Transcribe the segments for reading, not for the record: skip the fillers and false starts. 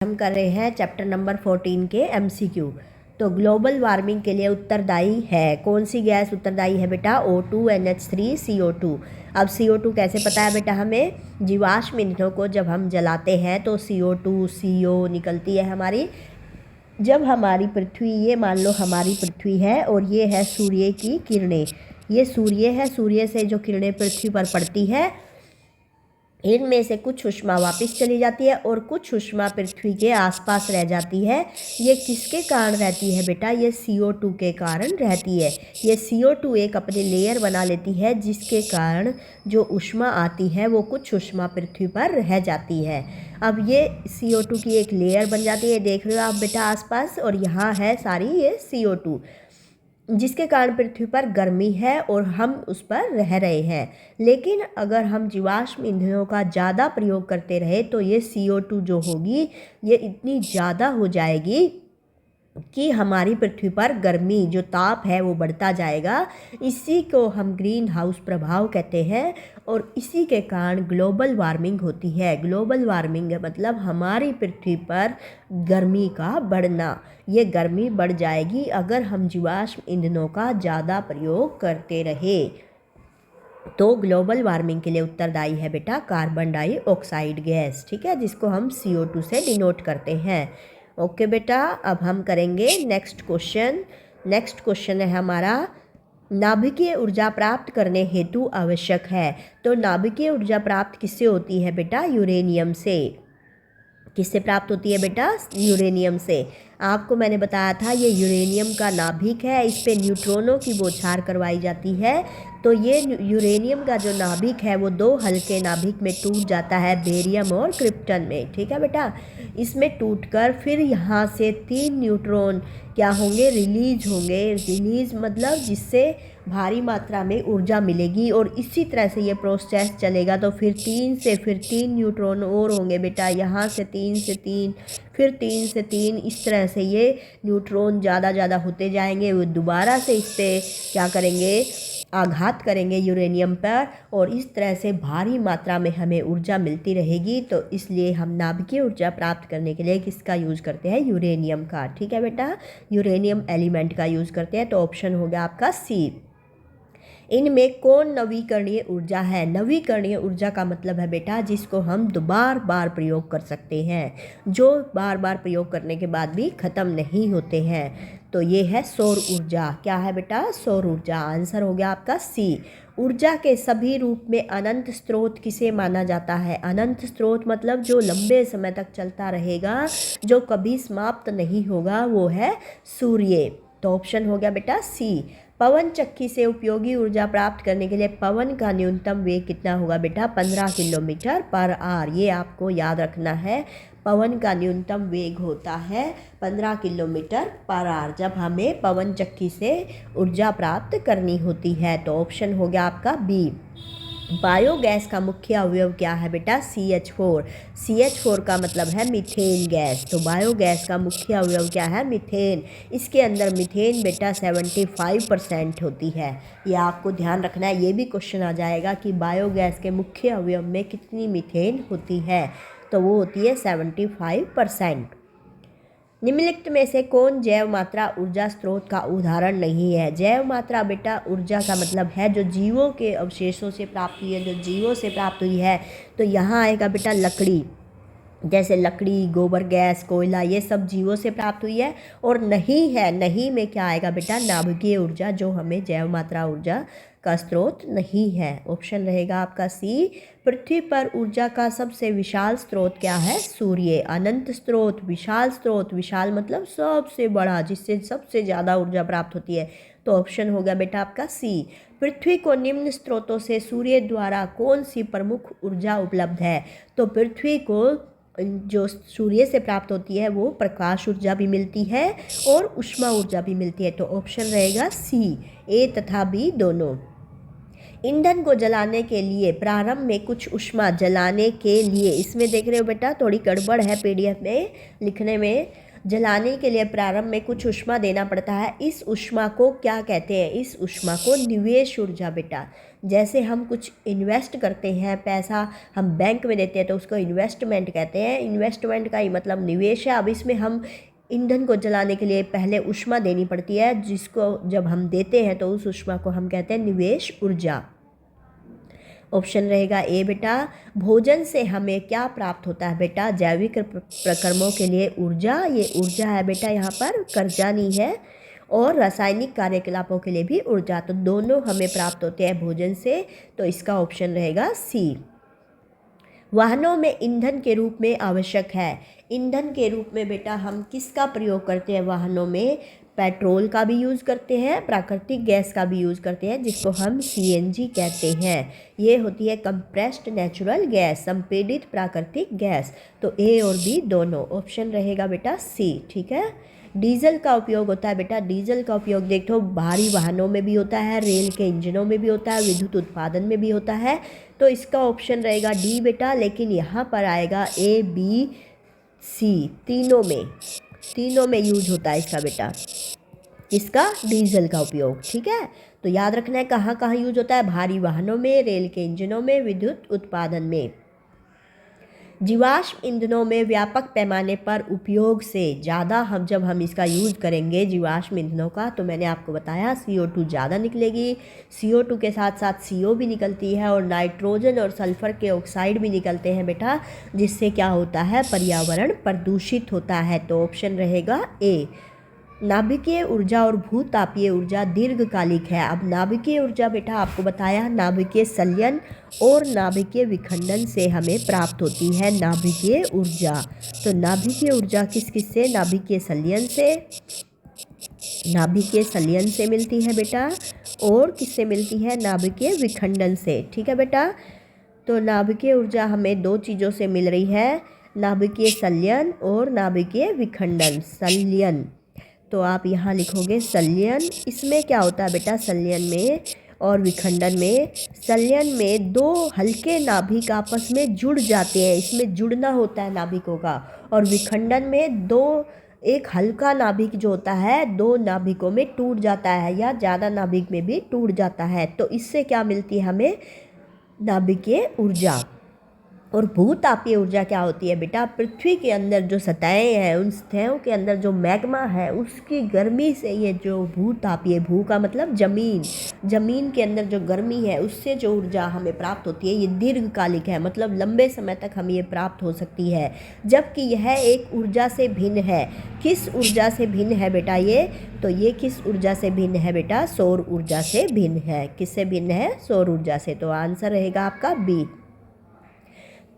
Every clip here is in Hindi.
हम कर रहे हैं चैप्टर नंबर 14 के एमसीक्यू। तो ग्लोबल वार्मिंग के लिए उत्तरदायी है कौन सी गैस? उत्तरदायी है बेटा O2 NH3 CO2। अब CO2 कैसे पता है बेटा हमें? जीवाश्म ईंधनों को जब हम जलाते हैं तो CO2 CO निकलती है हमारी। जब हमारी पृथ्वी, ये मान लो हमारी पृथ्वी है और ये है सूर्य की किरणें, ये सूर्य है, सूर्य से जो किरणें पृथ्वी पर पड़ती है इनमें से कुछ ऊष्मा वापस चली जाती है और कुछ ऊष्मा पृथ्वी के आसपास रह जाती है। ये किसके कारण रहती है बेटा? ये CO2 के कारण रहती है। ये CO2 एक अपने लेयर बना लेती है जिसके कारण जो ऊष्मा आती है वो कुछ ऊष्मा पृथ्वी पर रह जाती है। अब ये CO2 की एक लेयर बन जाती है, देख रहे हो आप बेटा आसपास, और यहाँ है सारी ये CO2 जिसके कारण पृथ्वी पर गर्मी है और हम उस पर रह रहे हैं। लेकिन अगर हम जीवाश्म ईंधनों का ज़्यादा प्रयोग करते रहे तो ये CO2 जो होगी ये इतनी ज़्यादा हो जाएगी कि हमारी पृथ्वी पर गर्मी, जो ताप है, वो बढ़ता जाएगा। इसी को हम ग्रीन हाउस प्रभाव कहते हैं और इसी के कारण ग्लोबल वार्मिंग होती है। ग्लोबल वार्मिंग मतलब हमारी पृथ्वी पर गर्मी का बढ़ना। ये गर्मी बढ़ जाएगी अगर हम जीवाश्म ईंधनों का ज़्यादा प्रयोग करते रहे। तो ग्लोबल वार्मिंग के लिए उत्तरदायी है बेटा कार्बन डाइऑक्साइड गैस, ठीक है, जिसको हम CO2 से डिनोट करते हैं। ओके बेटा, अब हम करेंगे नेक्स्ट क्वेश्चन। नेक्स्ट क्वेश्चन है हमारा, नाभिकीय ऊर्जा प्राप्त करने हेतु आवश्यक है। तो नाभिकीय ऊर्जा प्राप्त किससे होती है बेटा? यूरेनियम से। किससे प्राप्त होती है बेटा? यूरेनियम से। आपको मैंने बताया था ये यूरेनियम का नाभिक है, इस पे न्यूट्रॉनों की बौछार करवाई जाती है। तो ये यूरेनियम का जो नाभिक है वो दो हल्के नाभिक में टूट जाता है, बेरियम और क्रिप्टन में, ठीक है बेटा। इसमें टूटकर फिर यहाँ से 3 न्यूट्रॉन क्या होंगे? रिलीज होंगे। रिलीज मतलब जिससे भारी मात्रा में ऊर्जा मिलेगी और इसी तरह से ये प्रोसेस चलेगा। तो फिर 3 से फिर 3 न्यूट्रॉन और होंगे बेटा, यहाँ से 3 से 3, फिर 3 से 3, इस तरह से ये न्यूट्रॉन ज़्यादा होते जाएंगे। वो दोबारा से इस पर क्या करेंगे? आघात करेंगे यूरेनियम पर, और इस तरह से भारी मात्रा में हमें ऊर्जा मिलती रहेगी। तो इसलिए हम नाभिकीय ऊर्जा प्राप्त करने के लिए किसका यूज़ करते हैं? यूरेनियम का, ठीक है बेटा, यूरेनियम एलिमेंट का यूज़ करते हैं। तो ऑप्शन हो गया आपका C। इनमें कौन नवीकरणीय ऊर्जा है? नवीकरणीय ऊर्जा का मतलब है बेटा जिसको हम बार बार प्रयोग कर सकते हैं, जो बार बार प्रयोग करने के बाद भी ख़त्म नहीं होते हैं। तो ये है सौर ऊर्जा। क्या है बेटा? सौर ऊर्जा। आंसर हो गया आपका C। ऊर्जा के सभी रूप में अनंत स्रोत किसे माना जाता है? अनंत स्रोत मतलब जो लंबे समय तक चलता रहेगा, जो कभी समाप्त नहीं होगा, वो है सूर्य। तो ऑप्शन हो गया बेटा C। पवन चक्की से उपयोगी ऊर्जा प्राप्त करने के लिए पवन का न्यूनतम वेग कितना होगा बेटा? 15 किलोमीटर पर आवर। ये आपको याद रखना है, पवन का न्यूनतम वेग होता है 15 किलोमीटर पर आवर जब हमें पवन चक्की से ऊर्जा प्राप्त करनी होती है। तो ऑप्शन हो गया आपका B। बायोगैस का मुख्य अवयव क्या है बेटा? CH4। CH4 का मतलब है मीथेन गैस। तो बायोगैस का मुख्य अवयव क्या है? मीथेन। इसके अंदर मीथेन बेटा 75% होती है। ये आपको ध्यान रखना है, ये भी क्वेश्चन आ जाएगा कि बायोगैस के मुख्य अवयव में कितनी मीथेन होती है? तो वो होती है 75%। निम्नलिखित में से कौन जैव मात्रा ऊर्जा स्रोत का उदाहरण नहीं है? जैव मात्रा बेटा ऊर्जा का मतलब है जो जीवों के अवशेषों से प्राप्त हुई है, जो जीवों से प्राप्त हुई है। तो यहाँ आएगा बेटा लकड़ी, जैसे लकड़ी, गोबर गैस, कोयला, ये सब जीवों से प्राप्त हुई है। और नहीं है, नहीं में क्या आएगा बेटा? नाभिकीय ऊर्जा, जो हमें जैव मात्रा ऊर्जा का स्रोत नहीं है। ऑप्शन रहेगा आपका C। पृथ्वी पर ऊर्जा का सबसे विशाल स्रोत क्या है? सूर्य। अनंत स्रोत, विशाल स्रोत, विशाल मतलब सबसे बड़ा, जिससे सबसे ज़्यादा ऊर्जा प्राप्त होती है। तो ऑप्शन हो गया बेटा आपका C। पृथ्वी को निम्न स्रोतों से सूर्य द्वारा कौन सी प्रमुख ऊर्जा उपलब्ध है? तो पृथ्वी को जो सूर्य से प्राप्त होती है वो प्रकाश ऊर्जा भी मिलती है और ऊष्मा ऊर्जा भी मिलती है। तो ऑप्शन रहेगा C, A तथा B दोनों। ईंधन को जलाने के लिए प्रारंभ में कुछ ऊष्मा जलाने के लिए, इसमें देख रहे हो बेटा थोड़ी गड़बड़ है PDF में लिखने में। जलाने के लिए प्रारंभ में कुछ ऊष्मा देना पड़ता है, इस ऊष्मा को क्या कहते हैं? इस ऊष्मा को निवेश ऊर्जा बेटा। जैसे हम कुछ इन्वेस्ट करते हैं, पैसा हम बैंक में देते हैं तो उसको इन्वेस्टमेंट कहते हैं। इन्वेस्टमेंट का ही मतलब निवेश है। अब इसमें हम ईंधन को जलाने के लिए पहले ऊष्मा देनी पड़ती है, जिसको जब हम देते हैं तो उस ऊष्मा को हम कहते हैं निवेश ऊर्जा। ऑप्शन रहेगा ए बेटा। भोजन से हमें क्या प्राप्त होता है बेटा? जैविक प्रक्रमों के लिए ऊर्जा, ये ऊर्जा है बेटा, यहाँ पर कर्जा नहीं है। और रासायनिक कार्यकलापों के लिए भी ऊर्जा, तो दोनों हमें प्राप्त होते हैं भोजन से, तो इसका ऑप्शन रहेगा सी। वाहनों में ईंधन के रूप में आवश्यक है। ईंधन के रूप में बेटा हम किसका प्रयोग करते हैं वाहनों में? पेट्रोल का भी यूज़ करते हैं, प्राकृतिक गैस का भी यूज़ करते हैं, जिसको हम सीएनजी कहते हैं। ये होती है कंप्रेस्ड नेचुरल गैस, संपीड़ित प्राकृतिक गैस। तो ए और बी दोनों, ऑप्शन रहेगा बेटा सी। ठीक है। डीजल का उपयोग होता है बेटा। डीजल का उपयोग देखो भारी वाहनों में भी होता है, रेल के इंजनों में भी होता है, विद्युत उत्पादन में भी होता है। तो इसका ऑप्शन रहेगा डी बेटा। लेकिन यहाँ पर आएगा ए बी सी, तीनों में यूज होता है इसका बेटा, इसका डीजल का उपयोग। ठीक है। तो याद रखना है कहाँ कहाँ यूज होता है? भारी वाहनों में, रेल के इंजनों में, विद्युत उत्पादन में। जीवाश्म ईंधनों में व्यापक पैमाने पर उपयोग से ज़्यादा जब हम इसका यूज़ करेंगे जीवाश्म ईंधनों का, तो मैंने आपको बताया CO2 ज़्यादा निकलेगी। CO2 के साथ साथ CO भी निकलती है और नाइट्रोजन और सल्फर के ऑक्साइड भी निकलते हैं बेटा, जिससे क्या होता है? पर्यावरण प्रदूषित होता है। तो ऑप्शन रहेगा ए। नाभिकीय ऊर्जा और भूतापीय ऊर्जा दीर्घकालिक है। अब नाभिकीय ऊर्जा बेटा आपको बताया नाभिकीय संलयन और नाभिकीय विखंडन से हमें प्राप्त होती है नाभिकीय ऊर्जा। तो नाभिकीय ऊर्जा किस किस से? नाभिकीय संलयन से मिलती है बेटा, और किससे मिलती है? नाभिकीय विखंडन से। ठीक है बेटा। तो नाभिकीय ऊर्जा हमें दो चीज़ों से मिल रही है, नाभिकीय संलयन और नाभिकीय विखंडन। संलयन तो आप यहाँ लिखोगे संलयन। इसमें क्या होता है बेटा? संलयन में और विखंडन में, संलयन में दो हल्के नाभिक आपस में जुड़ जाते हैं, इसमें जुड़ना होता है नाभिकों का। और विखंडन में एक हल्का नाभिक जो होता है दो नाभिकों में टूट जाता है, या ज़्यादा नाभिक में भी टूट जाता है। तो इससे क्या मिलती है हमें? नाभिकीय ऊर्जा। और भूतापीय ऊर्जा क्या होती है बेटा? पृथ्वी के अंदर जो सतहें हैं, उन सतहों के अंदर जो मैग्मा है उसकी गर्मी से ये जो भूतापीय, भू का मतलब जमीन के अंदर जो गर्मी है उससे जो ऊर्जा हमें प्राप्त होती है ये दीर्घकालिक है, मतलब लंबे समय तक हमें ये प्राप्त हो सकती है। जबकि यह एक ऊर्जा से भिन्न है। किस ऊर्जा से भिन्न है बेटा ये? तो ये किस ऊर्जा से भिन्न है बेटा? सौर ऊर्जा से भिन्न है। किससे भिन्न है? सौर ऊर्जा से। तो आंसर रहेगा आपका बी।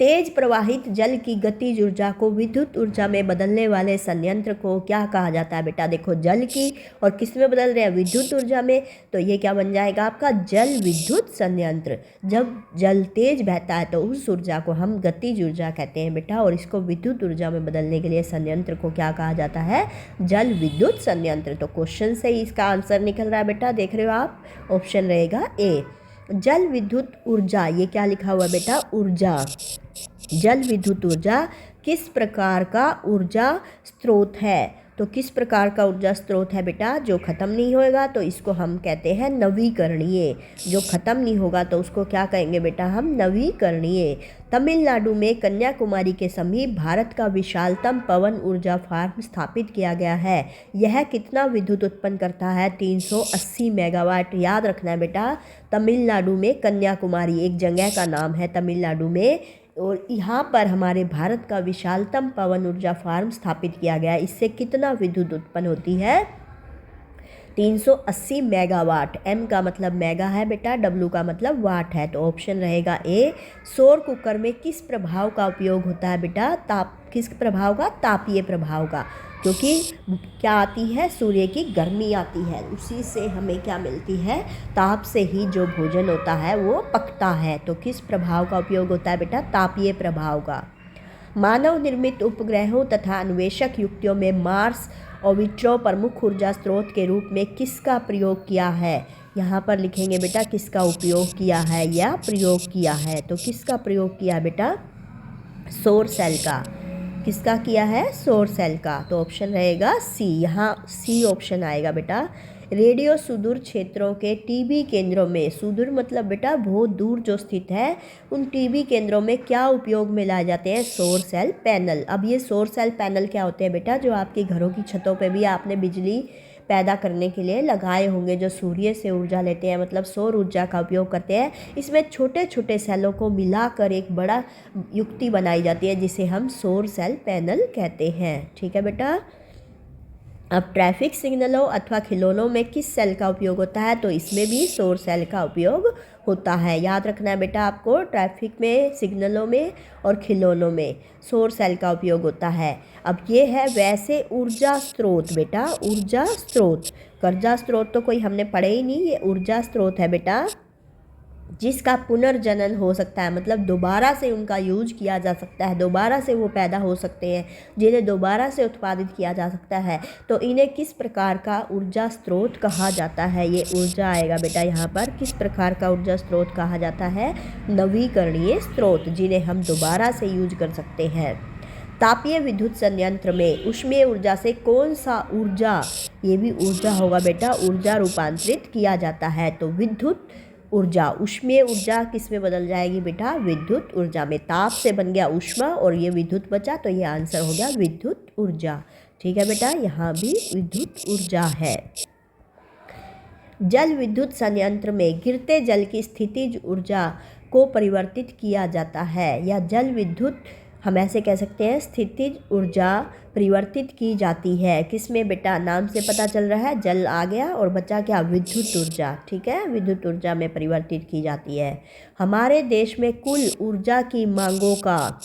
तेज प्रवाहित जल की गतिज ऊर्जा को विद्युत ऊर्जा में बदलने वाले संयंत्र को क्या कहा जाता है बेटा? देखो जल की और किस में बदल रहे हैं? विद्युत ऊर्जा में। तो ये क्या बन जाएगा आपका? जल विद्युत संयंत्र। जब जल तेज बहता है तो उस ऊर्जा को हम गतिज ऊर्जा कहते हैं बेटा, और इसको विद्युत ऊर्जा में बदलने के लिए संयंत्र को क्या कहा जाता है? जल विद्युत संयंत्र। तो क्वेश्चन से ही इसका आंसर निकल रहा है बेटा, देख रहे हो आप, ऑप्शन रहेगा ए। जल विद्युत ऊर्जा, ये क्या लिखा हुआ है बेटा? ऊर्जा। जल विद्युत ऊर्जा किस प्रकार का ऊर्जा स्रोत है? तो किस प्रकार का ऊर्जा स्रोत है बेटा? जो ख़त्म नहीं होएगा तो इसको हम कहते हैं नवीकरणीय। जो ख़त्म नहीं होगा तो उसको क्या कहेंगे बेटा? हम नवीकरणीय। तमिलनाडु में कन्याकुमारी के समीप भारत का विशालतम पवन ऊर्जा फार्म स्थापित किया गया है। यह कितना विद्युत उत्पन्न करता है? 380 मेगावाट। याद रखना है बेटा, तमिलनाडु में कन्याकुमारी एक जगह का नाम है तमिलनाडु में, और यहाँ पर हमारे भारत का विशालतम पवन ऊर्जा फार्म स्थापित किया गया है। इससे कितना विद्युत उत्पन्न होती है? 380 मेगावाट। एम का मतलब मेगा है बेटा, डब्ल्यू का मतलब वाट है। तो ऑप्शन रहेगा ए। सौर कुकर में किस प्रभाव का उपयोग होता है बेटा? किस प्रभाव का? तापीय प्रभाव का, क्योंकि क्या आती है? सूर्य की गर्मी आती है, उसी से हमें क्या मिलती है? ताप से ही जो भोजन होता है वो पकता है। तो किस प्रभाव का उपयोग होता है बेटा? तापीय प्रभाव का। मानव निर्मित उपग्रहों तथा अन्वेषक युक्तियों में मार्स ऑर्बिटर प्रमुख ऊर्जा स्रोत के रूप में किसका प्रयोग किया है? यहाँ पर लिखेंगे बेटा किसका उपयोग किया है या प्रयोग किया है। तो किसका प्रयोग किया बेटा? सौर सेल का। किसका किया है? सौर सेल का। तो ऑप्शन रहेगा सी, यहाँ सी ऑप्शन आएगा बेटा। रेडियो सुदूर क्षेत्रों के टीबी केंद्रों में, सुदूर मतलब बेटा बहुत दूर जो स्थित है, उन टीबी केंद्रों में क्या उपयोग में लाए जाते हैं? सौर सेल पैनल। अब ये सौर सेल पैनल क्या होते हैं बेटा? जो आपके घरों की छतों पे भी आपने बिजली पैदा करने के लिए लगाए होंगे, जो सूर्य से ऊर्जा लेते हैं, मतलब सौर ऊर्जा का उपयोग करते हैं। इसमें छोटे छोटे सेलों को मिलाकर एक बड़ा युक्ति बनाई जाती है जिसे हम सौर सेल पैनल कहते हैं। ठीक है बेटा। अब ट्रैफिक सिग्नलों अथवा खिलौनों में किस सेल का उपयोग होता है? तो इसमें भी सौर सेल का उपयोग होता है। याद रखना है बेटा आपको, ट्रैफिक में, सिग्नलों में और खिलौनों में सौर सेल का उपयोग होता है। अब ये है वैसे ऊर्जा स्रोत बेटा, ऊर्जा स्रोत। कर्जा स्रोत तो कोई हमने पढ़े ही नहीं, ये ऊर्जा स्रोत है बेटा जिसका पुनर्जनन हो सकता है, मतलब दोबारा से उनका यूज किया जा सकता है, दोबारा से वो पैदा हो सकते हैं, जिन्हें दोबारा से उत्पादित किया जा सकता है। तो इन्हें किस प्रकार का ऊर्जा स्रोत कहा जाता है? ये ऊर्जा आएगा बेटा यहाँ पर। किस प्रकार का ऊर्जा स्रोत कहा जाता है? नवीकरणीय स्रोत, जिन्हें हम दोबारा से यूज कर सकते हैं। तापीय विद्युत संयंत्र में ऊष्मीय ऊर्जा से कौन सा ऊर्जा, ये भी ऊर्जा होगा बेटा, ऊर्जा रूपांतरित किया जाता है? तो विद्युत ऊर्जा, ऊष्मीय ऊर्जा किस में बदल जाएगी बेटा? विद्युत ऊर्जा में। ताप से बन गया ऊष्मा और ये विद्युत बचा, तो ये आंसर हो गया विद्युत ऊर्जा। ठीक है बेटा, यहाँ भी विद्युत ऊर्जा है। जल विद्युत संयंत्र में गिरते जल की स्थितिज ऊर्जा को परिवर्तित किया जाता है, या जल विद्युत हम ऐसे कह सकते हैं स्थितिज ऊर्जा परिवर्तित की जाती है। किसमें बेटा? नाम से पता चल रहा है, जल आ गया और बचा क्या? विद्युत ऊर्जा। ठीक है, विद्युत ऊर्जा में परिवर्तित की जाती है। हमारे देश में कुल ऊर्जा की मांगों का,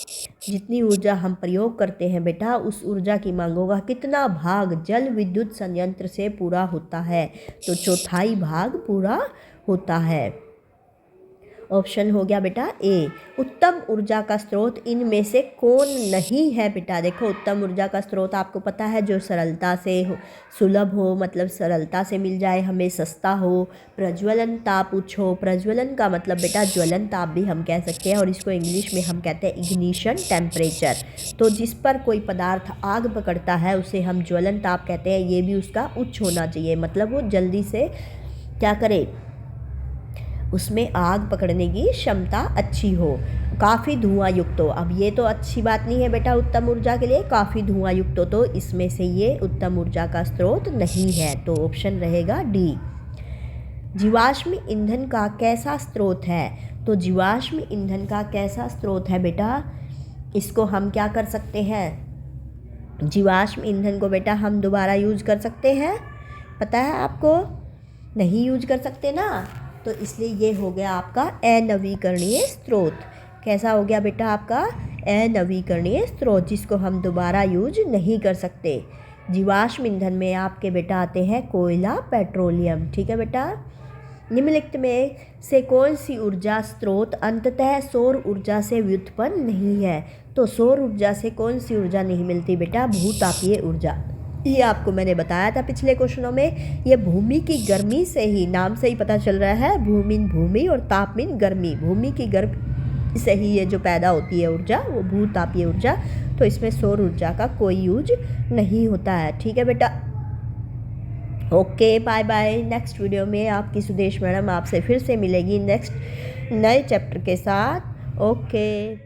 जितनी ऊर्जा हम प्रयोग करते हैं बेटा, उस ऊर्जा की मांगों का कितना भाग जल विद्युत संयंत्र से पूरा होता है? तो चौथाई भाग पूरा होता है। ऑप्शन हो गया बेटा ए। उत्तम ऊर्जा का स्रोत इनमें से कौन नहीं है बेटा? देखो, उत्तम ऊर्जा का स्रोत आपको पता है, जो सरलता से सुलभ हो, मतलब सरलता से मिल जाए हमें, सस्ता हो। प्रज्वलन ताप उच्च हो, प्रज्वलन का मतलब बेटा ज्वलन ताप भी हम कह सकते हैं, और इसको इंग्लिश में हम कहते हैं इग्निशन टेम्परेचर। तो जिस पर कोई पदार्थ आग पकड़ता है उसे हम ज्वलन ताप कहते हैं। ये भी उसका उच्च होना चाहिए, मतलब वो जल्दी से क्या करे, उसमें आग पकड़ने की क्षमता अच्छी हो। काफ़ी धुआं युक्त हो, अब ये तो अच्छी बात नहीं है बेटा उत्तम ऊर्जा के लिए, काफ़ी धुआं युक्त हो, तो इसमें से ये उत्तम ऊर्जा का स्रोत नहीं है। तो ऑप्शन रहेगा डी। जीवाश्म ईंधन का कैसा स्रोत है? तो जीवाश्म ईंधन का कैसा स्रोत है बेटा? इसको हम क्या कर सकते हैं? जीवाश्म ईंधन को बेटा हम दोबारा यूज कर सकते हैं, पता है आपको? नहीं यूज कर सकते ना, तो इसलिए ये हो गया आपका अनवीकरणीय स्रोत। कैसा हो गया बेटा आपका? अनवीकरणीय स्रोत, जिसको हम दोबारा यूज नहीं कर सकते। जीवाश्म ईंधन में आपके बेटा आते हैं कोयला, पेट्रोलियम। ठीक है बेटा। निम्नलिखित में से कौन सी ऊर्जा स्रोत अंततः सौर ऊर्जा से व्युत्पन्न नहीं है? तो सौर ऊर्जा से कौन सी ऊर्जा नहीं मिलती बेटा? भूतापीय ऊर्जा। ये आपको मैंने बताया था पिछले क्वेश्चनों में। ये भूमि की गर्मी से ही, नाम से ही पता चल रहा है, भूमिन भूमि और ताप मीन गर्मी, भूमि की गर्मी से ही ये जो पैदा होती है ऊर्जा, वो भूतापीय ऊर्जा। तो इसमें सौर ऊर्जा का कोई यूज नहीं होता है। ठीक है बेटा। Okay, bye bye. Next video में आपकी सुदेश मैडम आपसे फिर से मिलेगी नेक्स्ट नए चैप्टर के साथ। ओके।